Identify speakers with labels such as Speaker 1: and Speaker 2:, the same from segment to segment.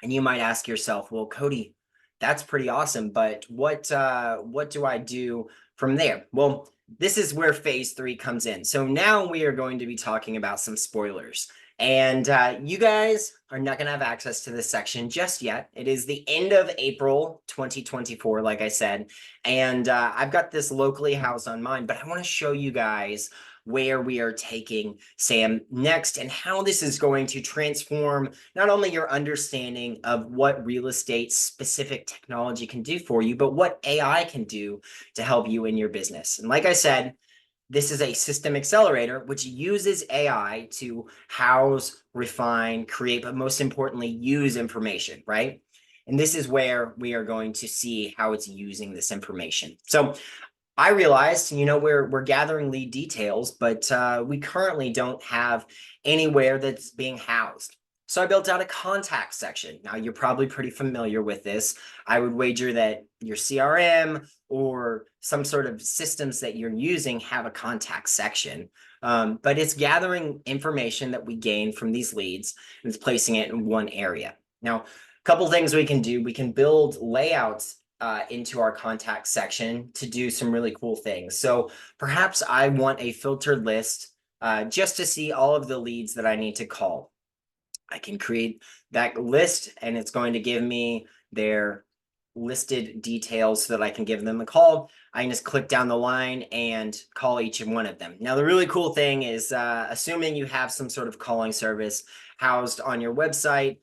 Speaker 1: And you might ask yourself, well, Cody, that's pretty awesome, but what do I do from there? Well, this is where phase three comes in. So now we are going to be talking about some spoilers. And you guys are not going to have access to this section just yet. It is the end of April 2024, like I said. And I've got this locally housed on mine, but I want to show you guys where we are taking Sam next and how this is going to transform not only your understanding of what real estate specific technology can do for you, but what AI can do to help you in your business. And like I said, this is a system accelerator, which uses AI to house, refine, create, but most importantly, use information, right? And this is where we are going to see how it's using this information. So I realized, we're gathering lead details, but we currently don't have anywhere that's being housed. So I built out a contact section. Now you're probably pretty familiar with this. I would wager that your CRM or some sort of systems that you're using have a contact section. But it's gathering information that we gain from these leads and it's placing it in one area. Now, a couple things we can do. We can build layouts into our contact section to do some really cool things. So perhaps I want a filtered list just to see all of the leads that I need to call. I can create that list and it's going to give me their listed details so that I can give them a call. I can just click down the line and call each one of them. Now, the really cool thing is assuming you have some sort of calling service housed on your website,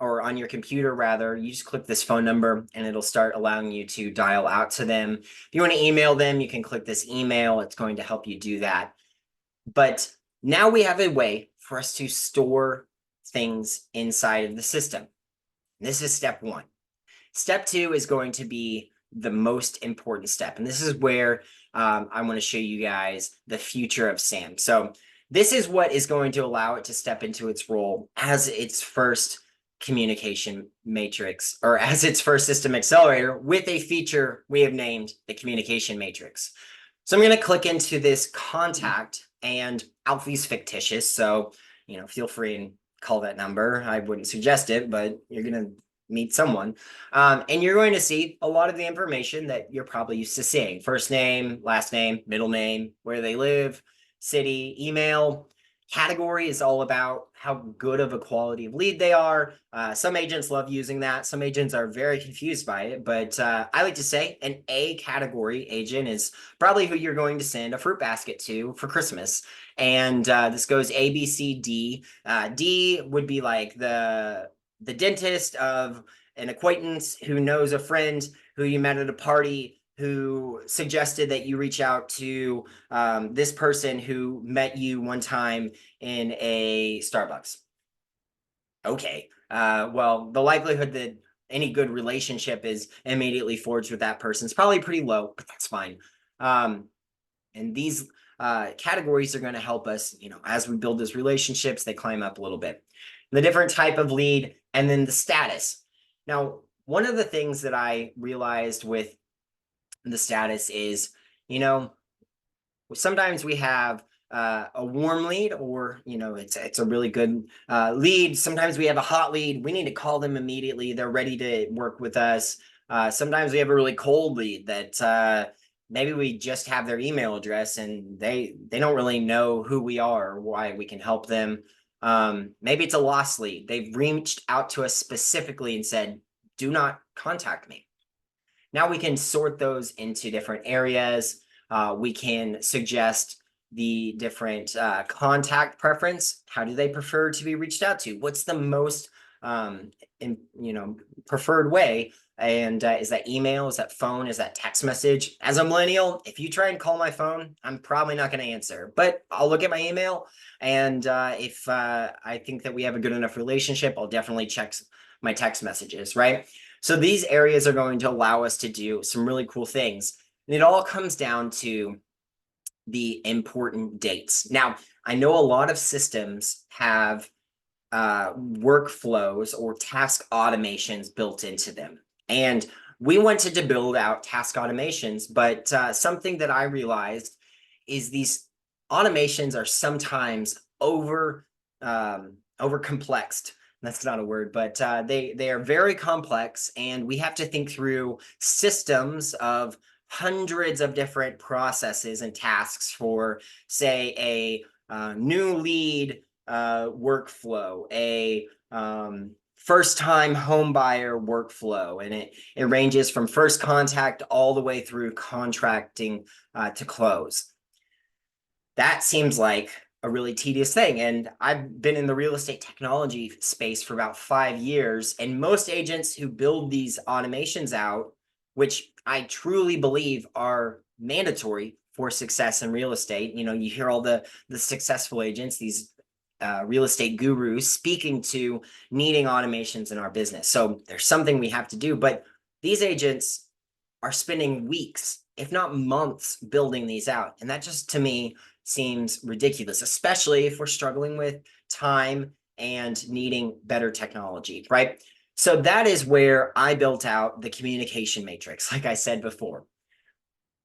Speaker 1: or on your computer rather, you just click this phone number and it'll start allowing you to dial out to them. If you want to email them, you can click this email. It's going to help you do that. But now we have a way for us to store things inside of the system. This is step one. Step two is going to be the most important step. And this is where I want to show you guys the future of SAM. So this is what is going to allow it to step into its role as its first communication matrix, or as its first system accelerator with a feature we have named the communication matrix. So I'm going to click into this contact, and Alfie's fictitious. So, feel free and call that number. I wouldn't suggest it, but you're going to meet someone. And you're going to see a lot of the information that you're probably used to seeing: first name, last name, middle name, where they live, city, email. Category is all about how good of a quality of lead they are. Some agents love using that. Some agents are very confused by it, but I like to say an A category agent is probably who you're going to send a fruit basket to for Christmas. And this goes A, B, C, D. D would be like the dentist of an acquaintance who knows a friend who you met at a party who suggested that you reach out to this person who met you one time in a Starbucks. Okay. Well, the likelihood that any good relationship is immediately forged with that person is probably pretty low, but that's fine. And these categories are going to help us, as we build those relationships, they climb up a little bit. The different type of lead, and then the status. Now, one of the things that I realized with the status is, sometimes we have a warm lead, or it's a really good lead. Sometimes we have a hot lead. We need to call them immediately. They're ready to work with us. Sometimes we have a really cold lead that maybe we just have their email address and they don't really know who we are or why we can help them. Maybe it's a lost lead. They've reached out to us specifically and said, do not contact me. Now we can sort those into different areas. We can suggest the different contact preference. How do they prefer to be reached out to? What's the most preferred way? And is that email? Is that phone? Is that text message? As a millennial, if you try and call my phone, I'm probably not going to answer, but I'll look at my email. And if I think that we have a good enough relationship, I'll definitely check my text messages, right? So these areas are going to allow us to do some really cool things. And it all comes down to the important dates. Now, I know a lot of systems have workflows or task automations built into them. And we wanted to build out task automations, but something that I realized is these automations are sometimes over complexed. That's not a word, but they are very complex, and we have to think through systems of hundreds of different processes and tasks for, say, a new lead workflow, a first-time home buyer workflow, and it ranges from first contact all the way through contracting to close. That seems like a really tedious thing. And I've been in the real estate technology space for about 5 years. And most agents who build these automations out, which I truly believe are mandatory for success in real estate, you hear all the successful agents, these real estate gurus speaking to needing automations in our business. So there's something we have to do. But these agents are spending weeks, if not months, building these out. And that just, to me, seems ridiculous, especially if we're struggling with time and needing better technology, right? So that is where I built out the communication matrix, like I said before.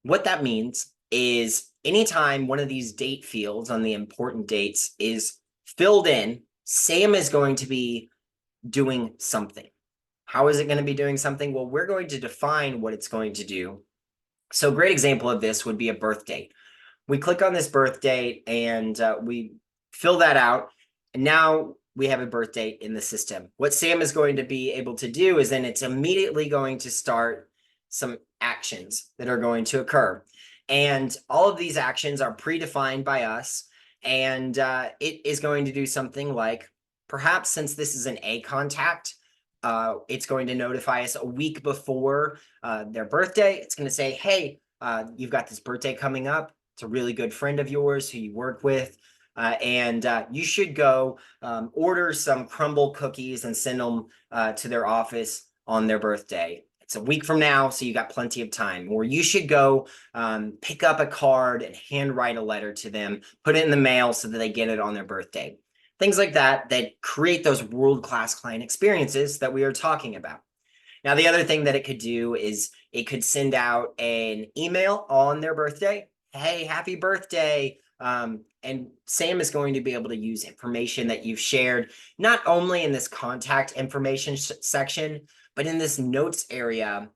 Speaker 1: What that means is anytime one of these date fields on the important dates is filled in, Sam is going to be doing something. How is it going to be doing something? Well, we're going to define what it's going to do. So a great example of this would be a birth date. We click on this birth date and we fill that out. And now we have a birth date in the system. What Sam is going to be able to do is then it's immediately going to start some actions that are going to occur. And all of these actions are predefined by us. And it is going to do something like, perhaps since this is an A contact, it's going to notify us a week before their birthday. It's going to say, hey, you've got this birthday coming up. It's a really good friend of yours who you work with. And you should go order some crumble cookies and send them to their office on their birthday. It's a week from now, so you got plenty of time. Or you should go pick up a card and handwrite a letter to them, put it in the mail so that they get it on their birthday. Things like that create those world-class client experiences that we are talking about. Now, the other thing that it could do is it could send out an email on their birthday. Hey, happy birthday. And Sam is going to be able to use information that you've shared, not only in this contact information section, but in this notes area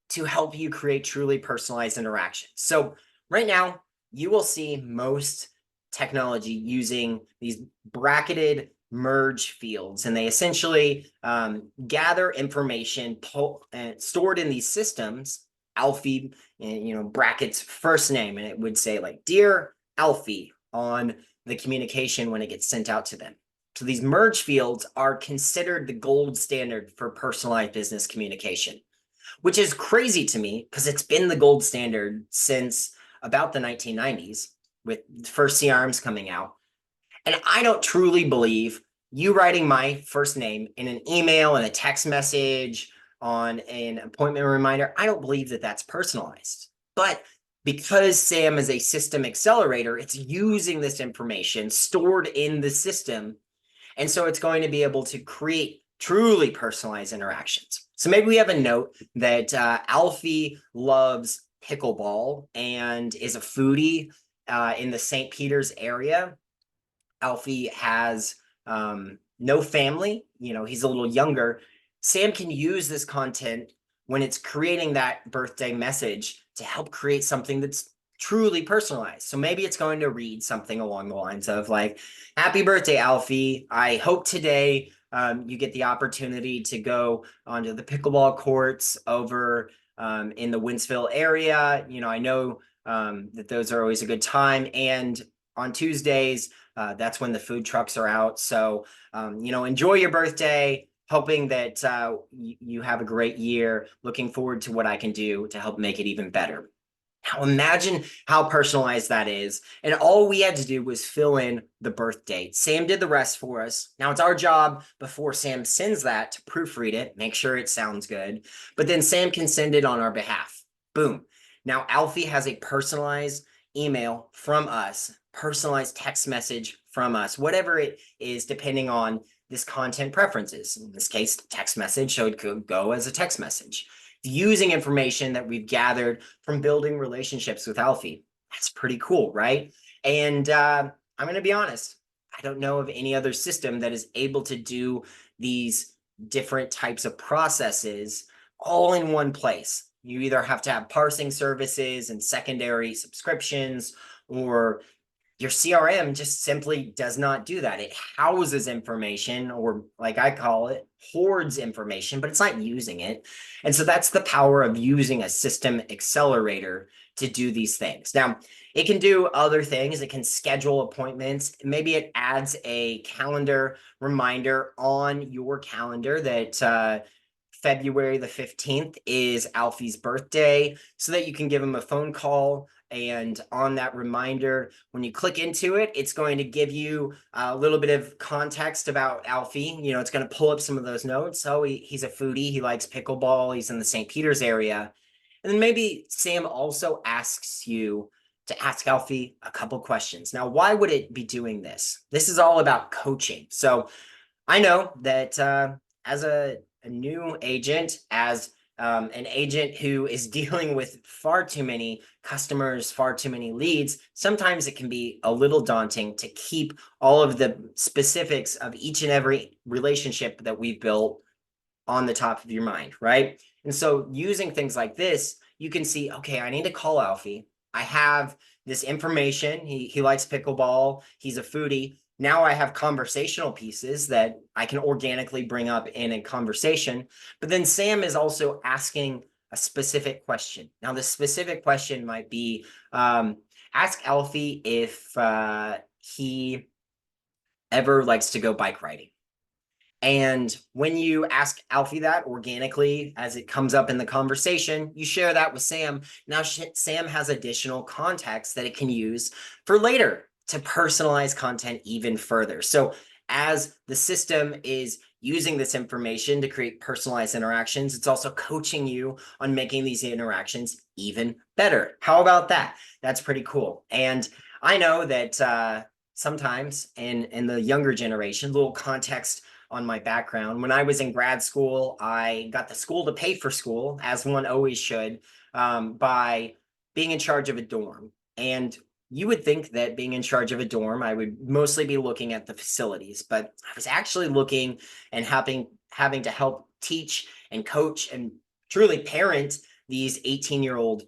Speaker 1: to help you create truly personalized interactions. So right now, you will see most technology using these bracketed merge fields, and they essentially gather information stored in these systems. Alfie, and brackets first name, and it would say like dear Alfie on the communication when it gets sent out to them. So these merge fields are considered the gold standard for personalized business communication, which is crazy to me because it's been the gold standard since about the 1990s with the first CRMs coming out. And I don't truly believe you writing my first name in an email and a text message on an appointment reminder, I don't believe that that's personalized. But because Sam is a system accelerator, it's using this information stored in the system. And so it's going to be able to create truly personalized interactions. So maybe we have a note that Alfie loves pickleball and is a foodie in the St. Peter's area. Alfie has no family, he's a little younger. Sam can use this content when it's creating that birthday message to help create something that's truly personalized. So maybe it's going to read something along the lines of like, happy birthday, Alfie. I hope today you get the opportunity to go onto the pickleball courts over in the Winsville area. I know that those are always a good time. And on Tuesdays, that's when the food trucks are out. So, enjoy your birthday, hoping that you have a great year. Looking forward to what I can do to help make it even better. Now, imagine how personalized that is. And all we had to do was fill in the birth date. Sam did the rest for us. Now it's our job before Sam sends that to proofread it, make sure it sounds good. But then Sam can send it on our behalf. Boom. Now Alfie has a personalized email from us, personalized text message from us, whatever it is, depending on this content preferences. In this case, text message, so it could go as a text message. Using information that we've gathered from building relationships with Alfie. That's pretty cool, right? And I'm going to be honest, I don't know of any other system that is able to do these different types of processes all in one place. You either have to have parsing services and secondary subscriptions, or your CRM just simply does not do that. It houses information, or like I call it, hoards information, but it's not using it. And so that's the power of using a system accelerator to do these things. Now, it can do other things. It can schedule appointments. Maybe it adds a calendar reminder on your calendar that February the 15th is Alfie's birthday, so that you can give him a phone call. And on that reminder, when you click into it, it's going to give you a little bit of context about Alfie. You know, it's going to pull up some of those notes. Oh, he's a foodie. He likes pickleball. He's in the St. Peter's area. And then maybe Sam also asks you to ask Alfie a couple questions. Now, why would it be doing this? This is all about coaching. So I know that as a new agent, as an agent who is dealing with far too many customers, far too many leads, sometimes it can be a little daunting to keep all of the specifics of each and every relationship that we've built on the top of your mind, right? And so using things like this, you can see, okay, I need to call Alfie. I have this information. He likes pickleball. He's a foodie. Now I have conversational pieces that I can organically bring up in a conversation. But then Sam is also asking a specific question. Now, the specific question might be, ask Alfie if he ever likes to go bike riding. And when you ask Alfie that organically, as it comes up in the conversation, you share that with Sam. Now, Sam has additional context that it can use for later to personalize content even further. So as the system is using this information to create personalized interactions, it's also coaching you on making these interactions even better. How about that? That's pretty cool. And I know that sometimes in the younger generation, little context on my background. When I was in grad school, I got the school to pay for school, as one always should, by being in charge of a dorm. And you would think that being in charge of a dorm, I would mostly be looking at the facilities, but I was actually looking and having to help teach and coach and truly parent these 18-year-old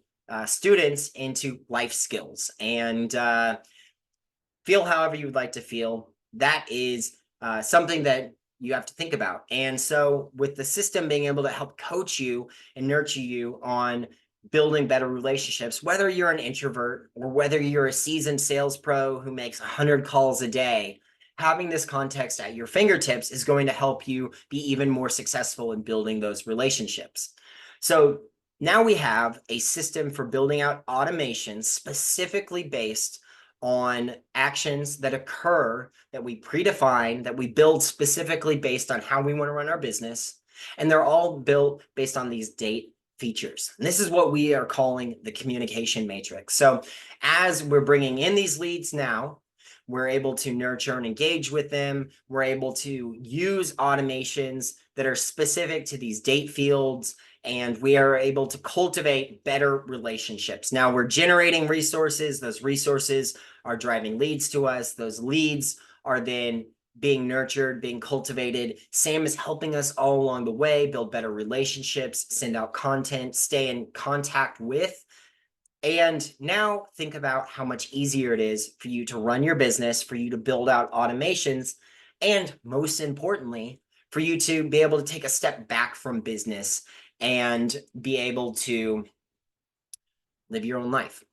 Speaker 1: students into life skills. And feel however you would like to feel. That is something that you have to think about. And so with the system being able to help coach you and nurture you on building better relationships, whether you're an introvert or whether you're a seasoned sales pro who makes 100 calls a day, having this context at your fingertips is going to help you be even more successful in building those relationships. So now we have a system for building out automations specifically based on actions that occur, that we predefine, that we build specifically based on how we want to run our business. And they're all built based on these date features. And this is what we are calling the communication matrix. So as we're bringing in these leads now, we're able to nurture and engage with them. We're able to use automations that are specific to these date fields, and we are able to cultivate better relationships. Now we're generating resources. Those resources are driving leads to us. Those leads are then being nurtured, being cultivated. Sam is helping us all along the way, build better relationships, send out content, stay in contact with. And now think about how much easier it is for you to run your business, for you to build out automations, and most importantly, for you to be able to take a step back from business and be able to live your own life.